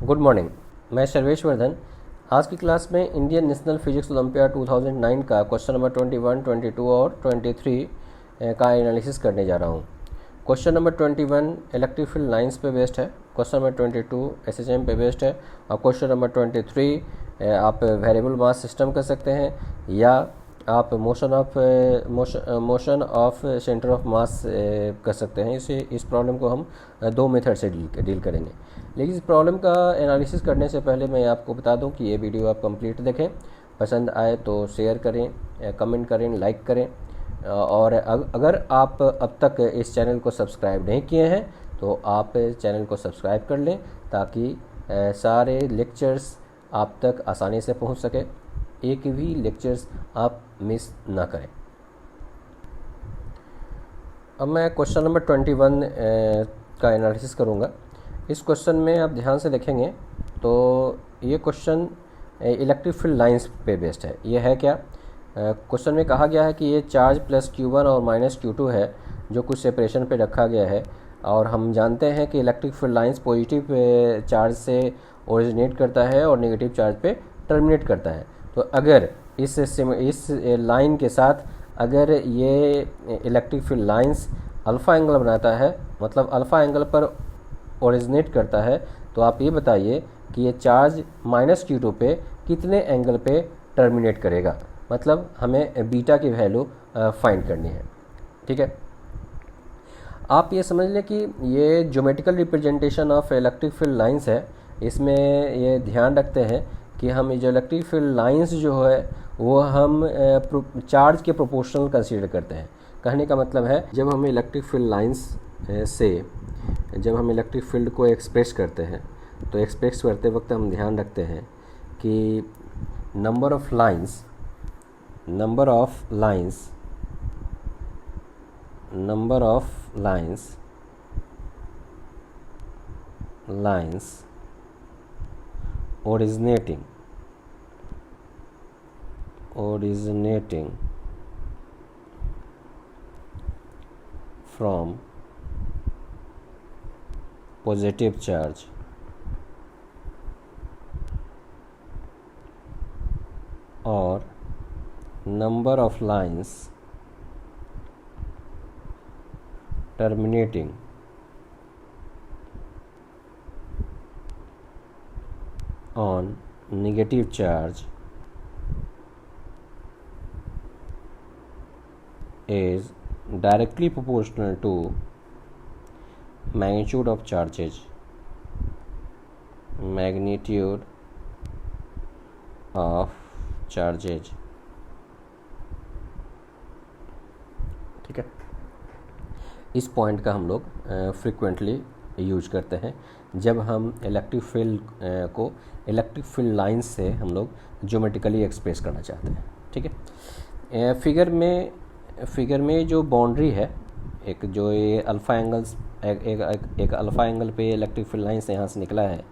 Good morning. मैं सर्वेश वर्धन आज की क्लास में इंडियन नेशनल फिजिक्स ओलंपियाड 2009 का क्वेश्चन नंबर 21, 22 और 23 का एनालिसिस करने जा रहा हूँ। Question number 21 electric field lines पे बेस्ड है, क्वेश्चन नंबर 22 एसएचएम पे बेस्ड है और क्वेश्चन नंबर 23 आप वेरिएबल मास सिस्टम कर सकते हैं या आप मोशन ऑफ सेंटर ऑफ मास कर सकते हैं। इस प्रॉब्लम को हम दो मेथड से डील करेंगे। लेकिन इस प्रॉब्लम का एनालिसिस करने से पहले मैं आपको बता दूं कि ये वीडियो आप कंप्लीट देखें, पसंद आए तो शेयर करें, कमेंट करें, लाइक करें और अगर आप अब तक इस चैनल को सब्सक्राइब नहीं किए हैं तो आप चैनल को सब्सक्राइब कर लें ताकि सारे लेक्चर्स आप तक आसानी से पहुंच सके, एक भी लेक्चर्स आप मिस ना करें। अब मैं क्वेश्चन नंबर 21 का एनालिसिस करूंगा। इस क्वेश्चन में आप ध्यान से देखेंगे तो ये क्वेश्चन इलेक्ट्रिक फील्ड लाइंस पे बेस्ड है। ये है क्या? क्वेश्चन में कहा गया है कि ये चार्ज प्लस Q1 और माइनस Q2 है जो कुछ सेपरेशन पे रखा गया है और हम जानते हैं कि electric field lines positive charge से ओरिजिनेट करता है और नेगेटिव चार्ज पे टर्मिनेट करता है। तो अगर इस लाइन के साथ अगर ये electric field lines alpha angle बनाता है, मतलब अल्फ़ा एंगल पर ओरिजिनेट करता है, तो आप ये बताइए कि ये चार्ज माइनस Q2 पे कितने एंगल पे टर्मिनेट करेगा, मतलब हमें बीटा की वैल्यू फाइंड करनी है। ठीक है, आप ये समझ लें कि ये geometrical representation of electric field lines है। इसमें ये ध्यान रखते हैं कि हम जो इलेक्ट्रिक फील्ड लाइंस जो है वो हम चार्ज के प्रोपोर्शनल कंसीडर करते हैं। कहने का मतलब है जब हम इलेक्ट्रिक फील्ड लाइंस से जब हम इलेक्ट्रिक फील्ड को एक्सप्रेस करते हैं तो एक्सप्रेस करते वक्त हम ध्यान रखते हैं कि number of lines originating from positive charge or number of lines terminating on negative charge is directly proportional to magnitude of charges ठीक है, इस पॉइंट का हम लोग फ्रीक्वेंटली यूज करते हैं जब हम इलेक्ट्रिक फील्ड लाइंस से हम लोग ज्योमेट्रिकली एक्सप्रेस करना चाहते हैं। ठीक है, फिगर में जो बाउंड्री है, एक जो ये अल्फ़ा एंगल्स एक अल्फ़ा एंगल पे इलेक्ट्रिक फील्ड लाइन से यहाँ से निकला है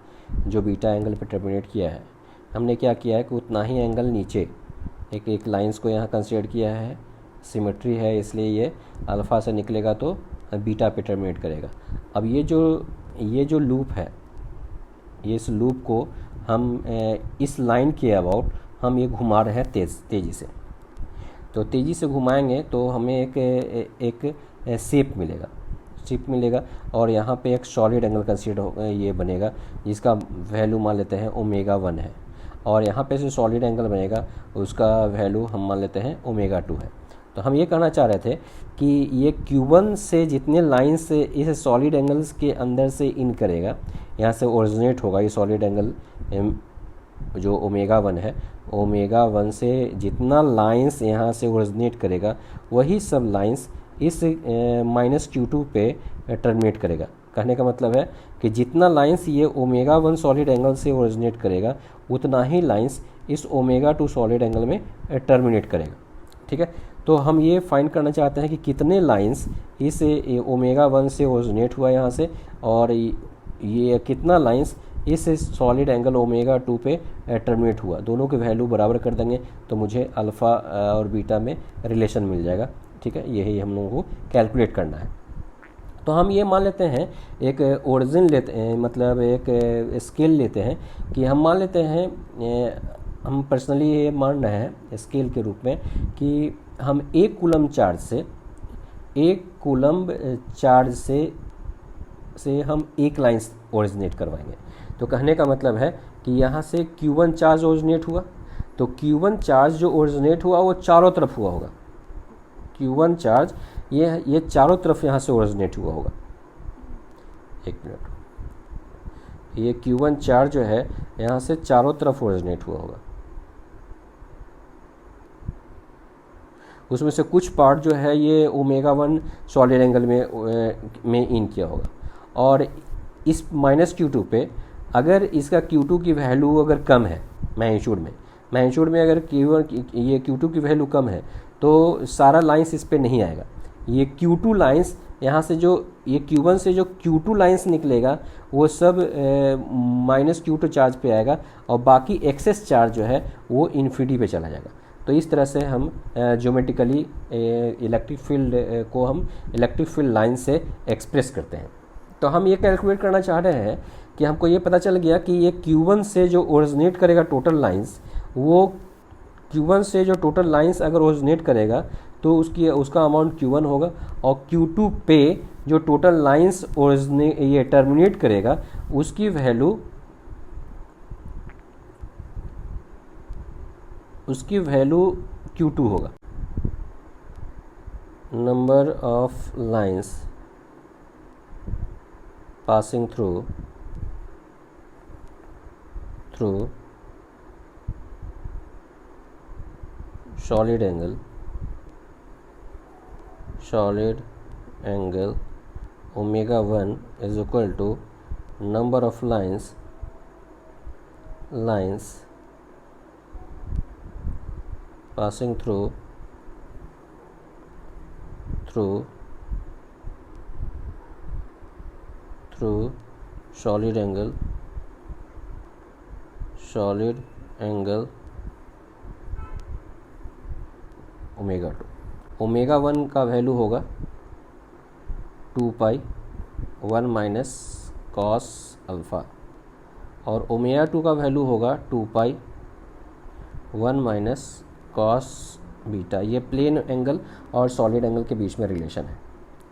जो बीटा एंगल पे टर्मिनेट किया है, हमने क्या किया है कि उतना ही एंगल नीचे एक लाइंस को यहाँ कंसीडर किया है। सिमेट्री है इसलिए ये अल्फ़ा से निकलेगा तो बीटा पे टर्मिनेट करेगा। अब ये जो लूप है, ये इस लूप को हम इस लाइन के अबाउट हम ये घुमा रहे हैं तेज़ी से। तो तेज़ी से घुमाएंगे तो हमें एक शेप मिलेगा और यहाँ पे एक सॉलिड एंगल कंसीडर ये बनेगा जिसका वैल्यू मान लेते हैं ω1 है और यहाँ पे जो सॉलिड एंगल बनेगा उसका वैल्यू हम मान लेते हैं ω2 है। तो हम ये कहना चाह रहे थे कि ये Q1 से जितने लाइन से इस सॉलिड एंगल्स के अंदर से इन करेगा, यहाँ से ओरिजिनेट होगा ये सॉलिड एंगल जो ω1 है, ω1 से जितना लाइंस यहाँ से ओरिजिनेट करेगा वही सब लाइंस इस माइनस Q2 पे टर्मिनेट करेगा। कहने का मतलब है कि जितना लाइंस ये ω1 सॉलिड एंगल से ओरिजिनेट करेगा उतना ही लाइंस इस ω2 सॉलिड एंगल में टर्मिनेट करेगा। ठीक है, तो हम ये फाइंड करना चाहते हैं कि कितने लाइंस इस ω1 से ओरिजिनेट हुआ यहाँ से और ये कितना लाइंस इस सॉलिड एंगल ω2 पे टर्मिनेट हुआ। दोनों के वैल्यू बराबर कर देंगे तो मुझे अल्फ़ा और बीटा में रिलेशन मिल जाएगा। ठीक है, यही हम लोगों को कैलकुलेट करना है। तो हम ये मान लेते हैं, एक ओरिजिन लेते हैं, मतलब एक स्केल लेते हैं कि हम मान लेते हैं, हम पर्सनली ये मान रहे हैं स्केल के रूप में कि हम 1 कूलम चार्ज से हम एक लाइन ओरिजिनेट करवाएंगे। तो कहने का मतलब है कि यहाँ से Q1 चार्ज ओरिजिनेट हुआ, तो Q1 चार्ज जो ओरिजिनेट हुआ वो चारों तरफ हुआ होगा। Q1 चार्ज ये चारों तरफ यहाँ से ओरिजिनेट हुआ होगा। एक मिनट, ये Q1 चार्ज जो है यहाँ से चारों तरफ ओरिजिनेट हुआ होगा। उसमें से कुछ पार्ट जो है ये ω1 सॉलिड एंगल में इन किया होगा, और इस -Q2 पे अगर इसका Q2 की वैल्यू अगर कम है, मैग्नीट्यूड में अगर ये Q2 की वैल्यू कम है तो सारा लाइंस इस पे नहीं आएगा। ये Q2 लाइंस यहाँ से जो ये Q1 से जो Q2 लाइंस निकलेगा वो सब -Q2 चार्ज पे आएगा, और बाकी एक्सेस चार्ज जो है वो इन्फिनिटी पे चला जाएगा। तो इस तरह से हम ज्योमेट्रिकली इलेक्ट्रिक फील्ड को हम इलेक्ट्रिक फील्ड लाइन से एक्सप्रेस करते हैं। तो हम ये कैलकुलेट करना चाह रहे हैं कि हमको ये पता चल गया कि ये Q1 से जो ओरिजिनेट करेगा टोटल लाइंस, वो Q1 से जो टोटल लाइंस अगर ओरिजिनेट करेगा तो उसका अमाउंट Q1 होगा, और Q2 पे जो टोटल लाइंस ये टर्मिनेट करेगा उसकी वैल्यू Q2 होगा। Number of lines passing through solid angle ω1 is equal to number of lines passing through solid angle ω2। ω1 का वैल्यू होगा 2π 1 माइनस कॉस अल्फ़ा, और ω2 का वैल्यू होगा 2π 1 माइनस कॉस बीटा। ये प्लेन एंगल और सॉलिड एंगल के बीच में रिलेशन है,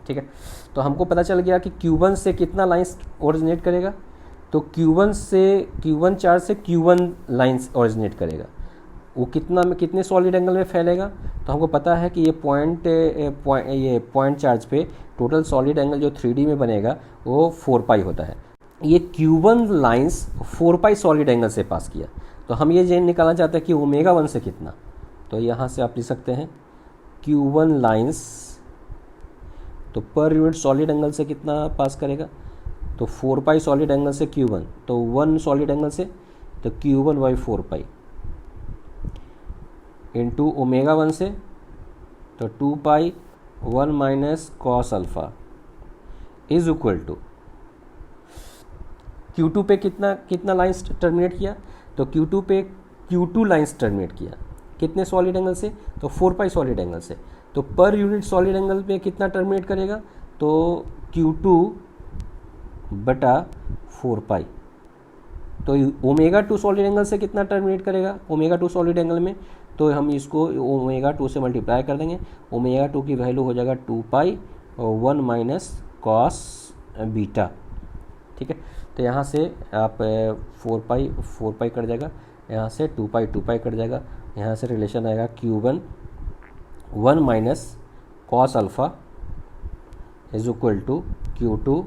ठीक है। तो हमको पता चल गया कि Q1 से कितना लाइंस ओरिजिनेट करेगा, तो Q1 चार्ज से Q1 लाइंस ओरिजिनेट करेगा, वो कितने सॉलिड एंगल में फैलेगा। तो हमको पता है कि ये पॉइंट चार्ज पे टोटल सॉलिड एंगल जो 3D में बनेगा वो 4π होता है। ये Q1 लाइंस 4π सॉलिड एंगल से पास किया, तो हम ये निकालना चाहते हैं कि ω1 से कितना। तो यहाँ से आप लिख सकते हैं Q1 लाइंस, तो पर यूनिट सॉलिड एंगल से कितना पास करेगा, तो 4π सॉलिड एंगल से Q1, तो 1 सॉलिड एंगल से तो Q1/4π इंटू ω1 से तो 2π 1 minus cos alpha is equal to Q2 पे कितना लाइंस टर्मिनेट किया, तो Q2 पे Q2 लाइंस टर्मिनेट किया, कितने सॉलिड एंगल से, तो 4π सॉलिड एंगल से। तो पर यूनिट सॉलिड एंगल पे कितना टर्मिनेट करेगा, तो Q2/4π। तो ω2 सॉलिड एंगल से कितना टर्मिनेट करेगा, ω2 सॉलिड एंगल में, तो हम इसको ω2 से मल्टीप्लाई कर देंगे। ω2 की वैल्यू हो जाएगा 2π 1 माइनस कॉस बीटा, ठीक है। तो यहाँ से आप 4π कट जाएगा, यहाँ से 2π कट जाएगा, यहाँ से रिलेशन आएगा Q1 1 minus cos alpha is equal to Q2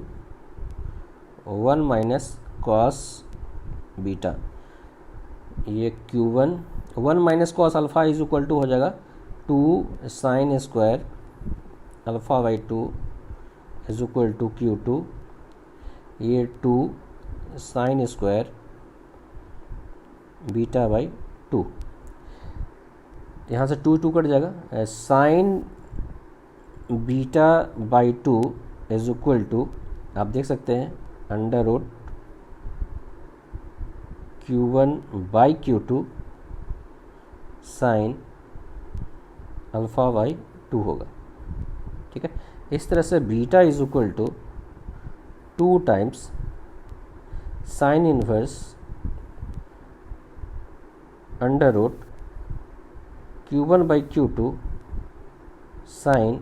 1 minus cos beta. ये Q1 1 minus cos alpha is equal to हो जाएगा 2 sine square α/2 is equal to Q2, ये 2 साइन स्क्वायर β/2। यहाँ से 2 कट जाएगा, साइन β/2 इज इक्वल टू, आप देख सकते हैं, √ Q1/Q2 साइन α/2 होगा, ठीक है। इस तरह से beta is equal to 2 times sine inverse under root Q1/Q2 sine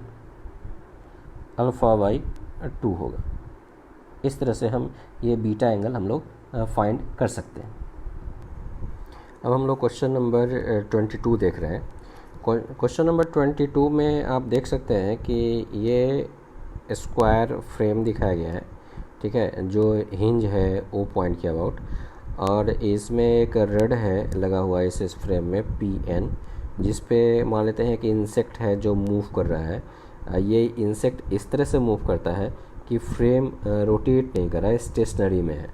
α/2 होगा। इस तरह से हम ये बीटा एंगल हम लोग फाइंड कर सकते हैं। अब हम लोग क्वेश्चन नंबर 22 देख रहे हैं। क्वेश्चन नंबर 22 में आप देख सकते हैं कि ये स्क्वायर फ्रेम दिखाया गया है, ठीक है, जो हिंज है ओ पॉइंट के अबाउट, और इसमें एक रड है लगा हुआ है इस फ्रेम में PN, जिस पे मान लेते हैं कि इंसेक्ट है जो मूव कर रहा है। ये इंसेक्ट इस तरह से मूव करता है कि फ्रेम रोटेट नहीं कर रहा है, स्टेशनरी में है,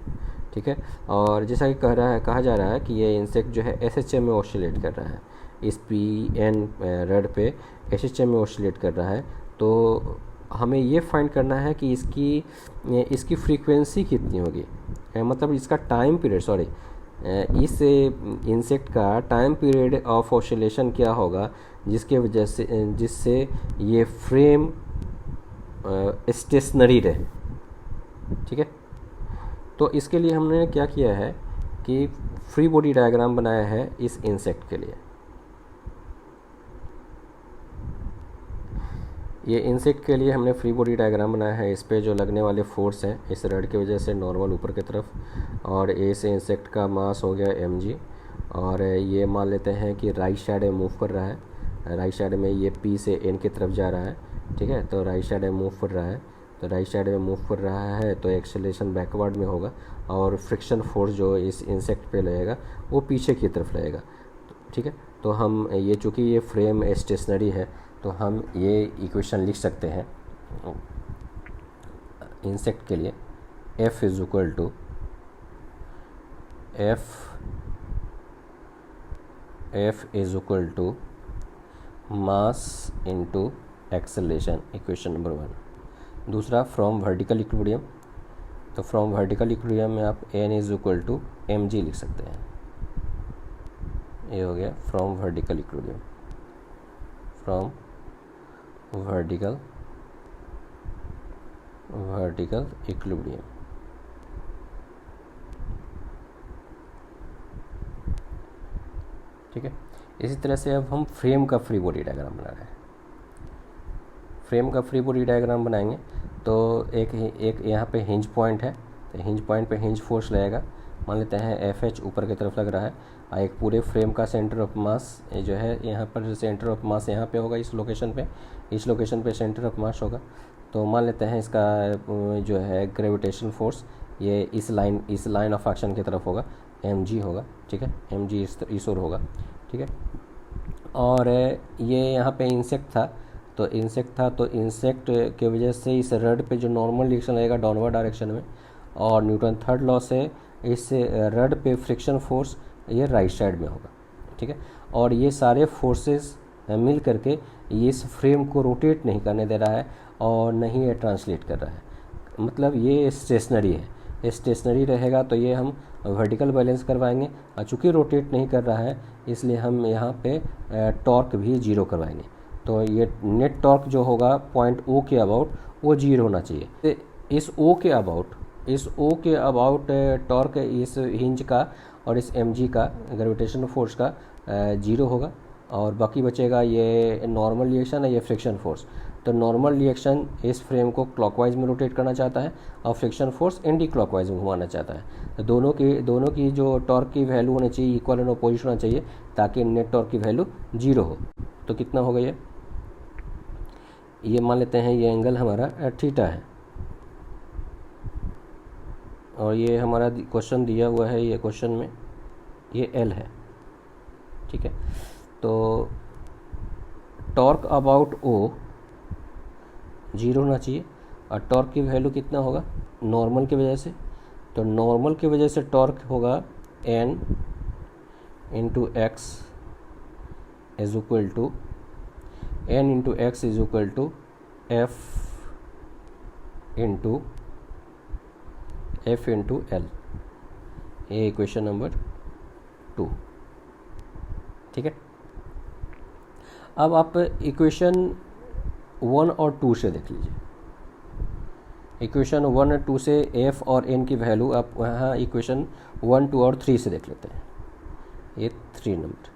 ठीक है। और जैसा कि कहा जा रहा है कि ये इंसेक्ट जो है SHM में ऑसिलेट कर रहा है, इस PN रड पे SHM में ऑसिलेट कर रहा है। तो हमें ये फाइंड करना है कि इसकी फ्रीक्वेंसी कितनी होगी, मतलब इसका टाइम पीरियड, इस इंसेक्ट का टाइम पीरियड ऑफ ऑसिलेशन क्या होगा जिससे ये फ्रेम स्टेशनरी रहे, ठीक है। तो इसके लिए हमने क्या किया है कि फ्री बॉडी डायग्राम बनाया है इस इंसेक्ट के लिए। ये इंसेक्ट के लिए हमने फ्री बॉडी डायग्राम बनाया है। इस पे जो लगने वाले फोर्स हैं इस रड की वजह से नॉर्मल ऊपर की तरफ, और इस इंसेक्ट का मास हो गया mg, और ये मान लेते हैं कि राइट साइड में मूव कर रहा है। राइट साइड में ये P से N की तरफ जा रहा है, ठीक है। तो राइट साइड में मूव कर रहा है, तो राइट साइड में मूव कर रहा है तो एक्सेलरेशन बैकवर्ड में होगा, और फ्रिक्शन फोर्स जो इस इंसेक्ट पे लगेगा वो पीछे की तरफ लगेगा, ठीक है। तो हम ये चूँकि ये फ्रेम स्टेशनरी है तो हम ये इक्वेशन लिख सकते हैं इंसेक्ट के लिए, F is equal to mass into acceleration, equation number 1। दूसरा फ्रॉम वर्टिकल इक्विलिब्रियम, तो फ्रॉम वर्टिकल इक्विलिब्रियम में आप N is equal to mg लिख सकते हैं। ये हो गया from vertical equilibrium, from vertical equilibrium, ठीक है। इसी तरह से अब हम फ्रेम का फ्री बॉडी डायग्राम बना रहे हैं। फ्रेम का फ्री बॉडी डायग्राम बनाएंगे तो एक यहाँ पे हिंज पॉइंट है, तो हिंज पॉइंट पे हिंज फोर्स लगेगा, मान लेते हैं FH ऊपर की तरफ लग रहा है। एक पूरे फ्रेम का सेंटर ऑफ मास जो है यहाँ पर, सेंटर ऑफ मास यहाँ पे होगा, इस लोकेशन पे सेंटर ऑफ मास होगा। तो मान लेते हैं इसका जो है ग्रेविटेशन फोर्स ये इस लाइन ऑफ एक्शन की तरफ होगा, mg होगा, ठीक है, mg इस ओर होगा, ठीक है। और ये यहाँ पे इंसेक्ट था तो इंसेक्ट के वजह से इस रड पे जो नॉर्मल रिएक्शन लगेगा डाउनवर्ड डायरेक्शन में, और न्यूटन थर्ड लॉ से इस रड पे फ्रिक्शन फोर्स ये राइट साइड में होगा, ठीक है। और ये सारे फोर्सेस मिल करके इस फ्रेम को रोटेट नहीं करने दे रहा है और नहीं ये ट्रांसलेट कर रहा है, मतलब ये स्टेशनरी है। स्टेशनरी रहेगा तो ये हम वर्टिकल बैलेंस करवाएंगे, और चूँकि रोटेट नहीं कर रहा है इसलिए हम यहाँ पे टॉर्क भी जीरो करवाएंगे। तो ये नेट टॉर्क जो होगा पॉइंट O के अबाउट वो जीरो होना चाहिए। तो इस O के अबाउट टॉर्क इस हिंज का और इस mg का ग्रेविटेशन फोर्स का जीरो होगा, और बाकी बचेगा ये नॉर्मल रिएक्शन है, ये फ्रिक्शन फोर्स। तो नॉर्मल रिएक्शन इस फ्रेम को क्लॉकवाइज में रोटेट करना चाहता है और फ्रिक्शन फोर्स एंटी क्लॉकवाइज में घुमाना चाहता है। तो दोनों की जो टॉर्क की वैल्यू होनी चाहिए इक्वल एंड अपोजिट होना चाहिए ताकि नेट टॉर्क की वैल्यू जीरो हो। तो कितना होगा ये मान लेते हैं ये एंगल हमारा थीटा है, और ये हमारा क्वेश्चन दिया हुआ है, ये क्वेश्चन में ये L है, ठीक है। तो टॉर्क अबाउट O जीरो होना चाहिए, और टॉर्क की वैल्यू कितना होगा नॉर्मल की वजह से, तो नॉर्मल की वजह से टॉर्क होगा N into x is equal to F into L। ये इक्वेशन नंबर 2, ठीक है। अब आप इक्वेशन 1 और 2 से देख लीजिए। इक्वेशन 1 और 2 से एफ और एन की वैल्यू आप यहाँ इक्वेशन 1, 2 और 3 से देख लेते हैं, ये 3 नंबर।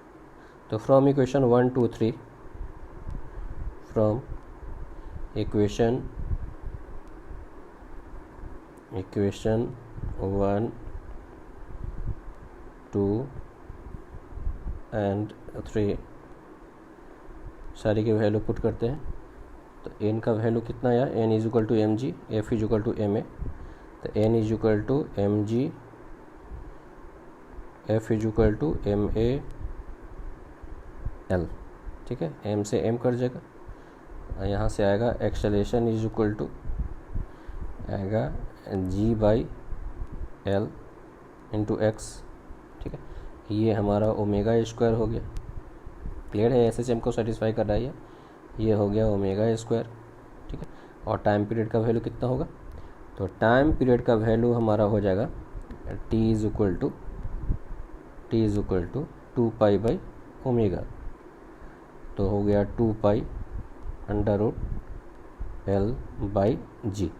तो from equation 1, 2, 3, from equation 1, 2 and 3 सारी की वैल्यू पुट करते हैं। तो एन का वैल्यू कितना आया, N is equal to M G, F is equal to M A. तो N is equal to M G, F is equal to M A L, ठीक है, एम से एम कट जाएगा, यहाँ से आएगा एक्सेलरेशन इज इक्वल टू आएगा जी by L into x, ठीक है, ये हमारा ओमेगा स्क्वायर हो गया। क्लियर है, एसएचएम को सेटिस्फाई कर रहा है ये हो गया ओमेगा स्क्वायर, ठीक है। और टाइम पीरियड का वैल्यू कितना होगा, तो टाइम पीरियड का वैल्यू हमारा हो जाएगा T is equal to 2 pi by omega, तो हो गया 2 pi under root L by G.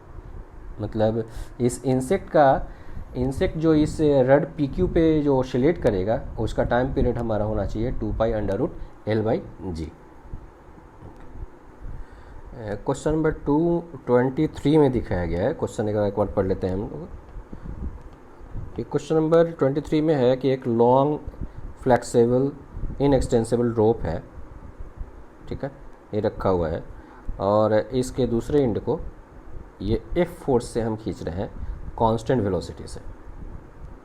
मतलब इस इंसेक्ट जो इस रड पीक्यू पे जो ऑसिलेट करेगा उसका टाइम पीरियड हमारा होना चाहिए 2 pi under root L by g. Question number 223 में दिखाया गया है, क्वेश्चन एक बार पढ़ लेते हैं हम लोग। क्वेश्चन नंबर 23 में है कि एक लॉन्ग फ्लेक्सिबल इनएक्सटेंसिबल रोप है, ठीक है, ये रखा हुआ है और इसके दूसरे एंड को ये एफ फोर्स से हम खींच रहे हैं कांस्टेंट वेलोसिटी से,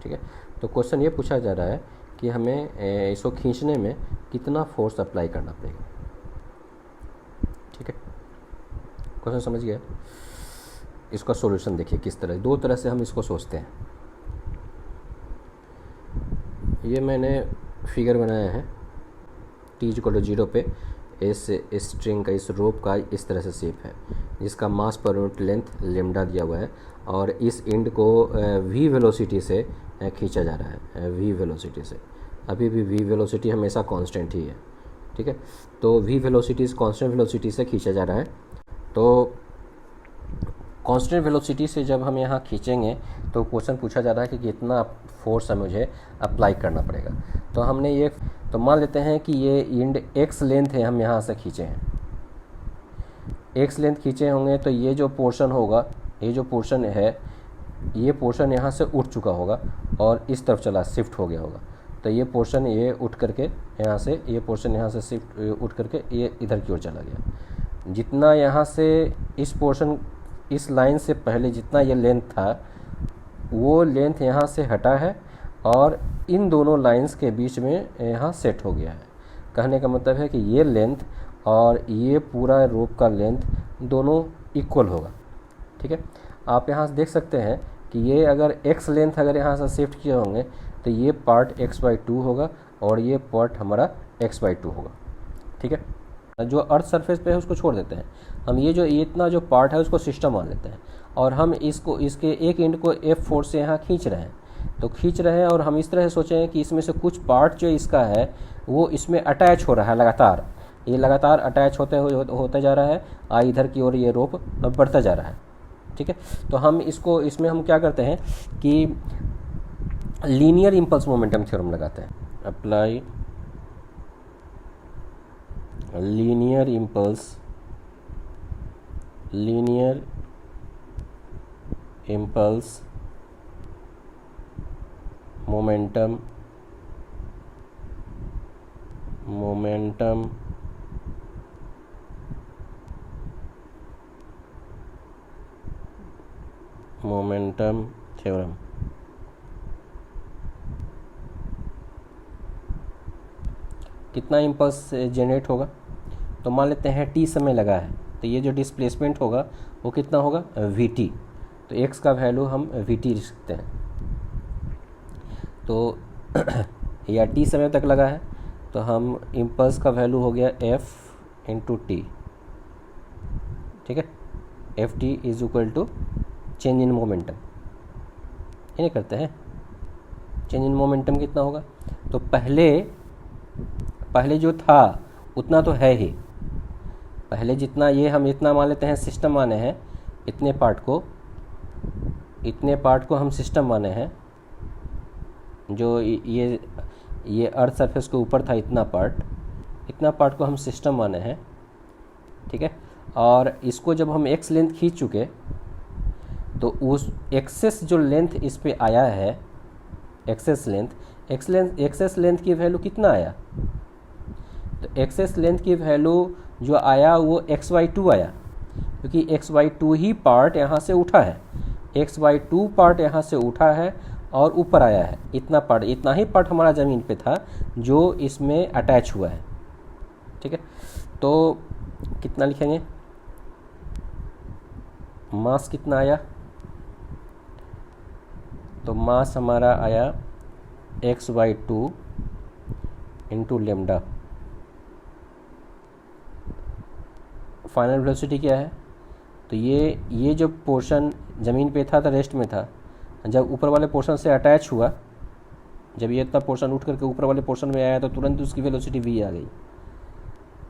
ठीक है। तो क्वेश्चन ये पूछा जा रहा है कि हमें इसको खींचने में कितना फोर्स अप्लाई करना पड़ेगा, ठीक है। क्वेश्चन समझ गया। इसका सॉल्यूशन देखिए किस तरह, दो तरह से हम इसको सोचते हैं। ये मैंने फिगर बनाया है, टी इक्वल टू 0 पे इस स्ट्रिंग का, इस रोप का इस तरह से शेप है जिसका मास पर यूनिट लेंथ लेमडा दिया हुआ है और इस एंड को वी वेलोसिटी से खींचा जा रहा है, वी वेलोसिटी से। अभी भी वी वेलोसिटी हमेशा कांस्टेंट ही है, ठीक है। तो वी वेलोसिटी इस कांस्टेंट वेलोसिटी से खींचा जा रहा है। तो कांस्टेंट वेलोसिटी से जब हम यहाँ खींचेंगे तो क्वेश्चन पूछा जा रहा है कि कितना फोर्स मुझे अप्लाई करना पड़ेगा। तो हमने ये, तो मान लेते हैं कि ये एंड एक्स लेंथ है, हम यहाँ से खींचे हैं, एक्स लेंथ खींचे होंगे तो ये जो पोर्शन होगा, ये जो पोर्शन है, ये पोर्शन यहाँ से उठ चुका होगा और इस तरफ चला, शिफ्ट हो गया होगा। तो ये पोर्शन ये उठ करके यहाँ से, ये पोर्शन यहाँ से शिफ्ट उठ करके ये इधर की ओर चला गया। जितना यहाँ से इस पोर्शन, इस लाइन से पहले जितना ये लेंथ था वो लेंथ यहाँ से हटा है और इन दोनों लाइंस के बीच में यहाँ सेट हो गया है। कहने का मतलब है कि ये लेंथ और ये पूरा रोप का लेंथ दोनों इक्वल होगा, ठीक है। आप यहाँ से देख सकते हैं कि ये अगर x लेंथ अगर यहाँ से शिफ्ट किए होंगे तो ये पार्ट x/2 होगा और ये पार्ट हमारा x/2 होगा, ठीक है। जो अर्थ सरफेस पे है उसको छोड़ देते हैं हम, ये जो इतना जो पार्ट है उसको सिस्टम मान लेते हैं और हम इसको, इसके एक एंड को एफ फोर्स से यहाँ खींच रहे हैं। तो खींच रहे हैं और हम इस तरह से सोचें कि इसमें से कुछ पार्ट जो इसका है वो इसमें अटैच हो रहा है लगातार, ये लगातार अटैच होते जा रहा है, इधर की ओर ये रोप बढ़ता जा रहा है, ठीक है। तो हम इसको, इसमें हम क्या करते हैं कि लीनियर इम्पल्स मोमेंटम थ्योरम लगाते हैं, apply linear impulse momentum theorem. कितना इम्पल्स जनरेट होगा, तो मान लेते हैं t समय लगा है, तो ये जो डिस्प्लेसमेंट होगा वो कितना होगा vt। तो x का वैल्यू हम vt लिख सकते हैं। तो या t समय तक लगा है तो हम इम्पल्स का वैल्यू हो गया f इंटू टी, ठीक है। F t is equal to change in momentum, ये करते हैं। चेंज इन मोमेंटम कितना होगा, तो पहले जो था उतना तो है ही, पहले जितना, ये हम इतना मान लेते हैं सिस्टम माने हैं, इतने पार्ट को इतने पार्ट को हम सिस्टम माने हैं, जो ये अर्थ सरफेस के ऊपर था इतना पार्ट को हम सिस्टम माने हैं, ठीक है। और इसको जब हम एक्स लेंथ खींच चुके तो उस एक्सेस जो लेंथ इस पे आया है, एक्सेस लेंथ की वैल्यू कितना आया, तो एक्सेस लेंथ की वैल्यू जो आया वो xy2 आया, क्योंकि xy2 ही पार्ट यहाँ से उठा है, xy2 पार्ट यहाँ से उठा है और ऊपर आया है। इतना ही पार्ट हमारा ज़मीन पे था जो इसमें अटैच हुआ है, ठीक है। तो कितना लिखेंगे, मास कितना आया, तो मास हमारा आया xy2 into lambda. Final velocity क्या है, तो ये जो पोर्शन ज़मीन पे था तो रेस्ट में था, जब ऊपर वाले पोर्शन से अटैच हुआ, जब ये इतना पोर्शन उठ करके ऊपर वाले पोर्शन में आया तो तुरंत उसकी वेलोसिटी v आ गई।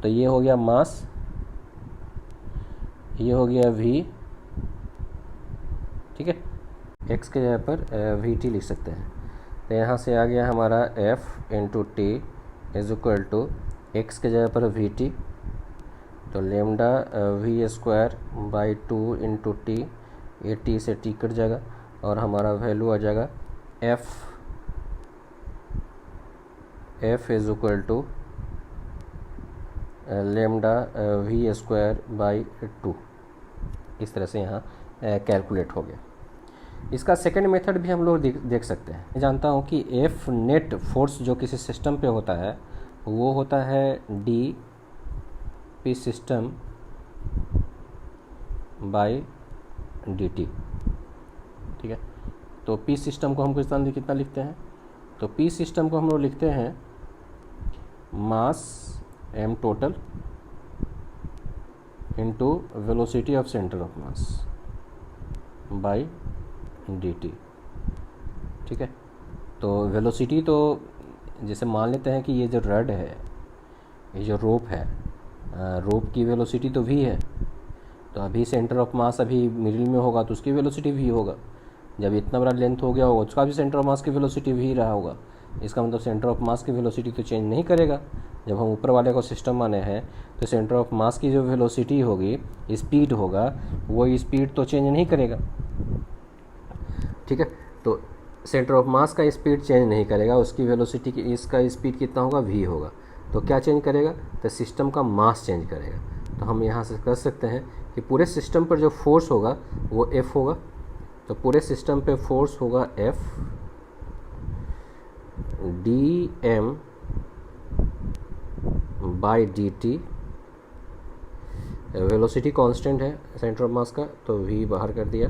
तो ये हो गया मास, ये हो गया v, ठीक है। x के जगह पर vt लिख सकते हैं। तो यहाँ से आ गया हमारा f into t is equal to x के जगह पर vt, तो lambda v square by 2 into t, ये t से t कट जाएगा और हमारा वैल्यू आ जाएगा f is equal to lambda v square by 2। इस तरह से यहाँ कैलकुलेट हो गया। इसका सेकंड मेथड भी हम लोग देख सकते हैं। मैं जानता हूँ कि एफ नेट फोर्स जो किसी सिस्टम पे होता है वो होता है D P system by D T, ठीक है। तो पी सिस्टम को हम कितना लिखते हैं, तो पी सिस्टम को हम लोग लिखते हैं mass M total into velocity of centre of mass by D T, ठीक है। तो वेलोसिटी तो जैसे मान लेते हैं कि ये जो रड है, ये जो रोप है, रोप की वेलोसिटी तो v है, तो अभी सेंटर ऑफ मास अभी मिडिल में होगा तो उसकी वेलोसिटी v होगा। जब इतना बड़ा लेंथ हो गया होगा उसका भी सेंटर ऑफ मास की वेलोसिटी v रहा होगा। इसका मतलब सेंटर ऑफ मास की वेलोसिटी तो चेंज नहीं करेगा। जब हम ऊपर वाले को सिस्टम माने हैं तो सेंटर ऑफ मास की जो वेलोसिटी होगी, स्पीड होगा, वो स्पीड तो चेंज नहीं करेगा, ठीक है। तो सेंटर ऑफ मास का स्पीड चेंज नहीं करेगा, उसकी वेलोसिटी की इसका स्पीड कितना होगा, v होगा। तो क्या चेंज करेगा, तो सिस्टम का मास चेंज करेगा। तो हम यहाँ से कर सकते हैं कि पूरे सिस्टम पर जो फोर्स होगा वो F होगा। तो पूरे सिस्टम पे फोर्स होगा F d m by D t. Velocity constant है सेंटर ऑफ मास का, तो v बाहर कर दिया।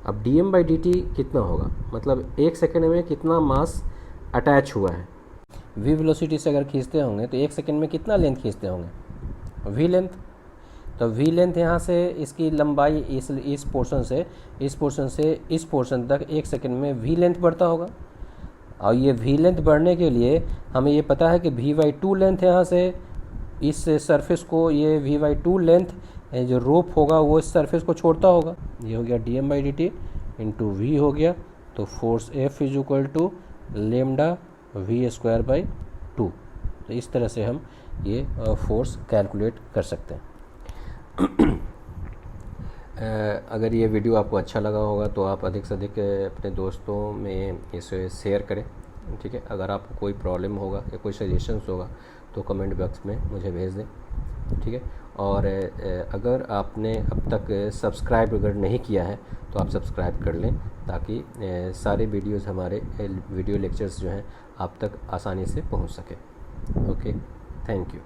अब d m by D t कितना होगा, मतलब एक सेकेंड में कितना मास अटैच हुआ है। v वेलोसिटी से अगर खींचते होंगे तो एक सेकेंड में कितना लेंथ खींचते होंगे, v लेंथ। तो v लेंथ यहाँ से इसकी लंबाई इस पोर्शन से इस पोर्शन तक एक सेकेंड में v लेंथ बढ़ता होगा। और ये v लेंथ बढ़ने के लिए हमें ये पता है कि v/2 लेंथ यहाँ से इस सरफेस को, ये v/2 लेंथ जो रोप होगा वो इस सरफेस को छोड़ता होगा। ये हो गया d m by D t into v हो गया, तो force F is equal to lambda v square by 2। तो इस तरह से हम ये फोर्स कैलकुलेट कर सकते हैं। अगर ये वीडियो आपको अच्छा लगा होगा तो आप अधिक से अधिक अपने दोस्तों में इसे शेयर करें, ठीक है। अगर आपको कोई प्रॉब्लम होगा या कोई सजेशंस होगा तो कमेंट बॉक्स में मुझे भेज दें, ठीक है। और अगर आपने अब तक सब्सक्राइब अगर नहीं किया है तो आप सब्सक्राइब कर लें, ताकि सारे वीडियोज़ हमारे वीडियो लेक्चर्स जो हैं आप तक आसानी से पहुंच सके। Okay, thank you.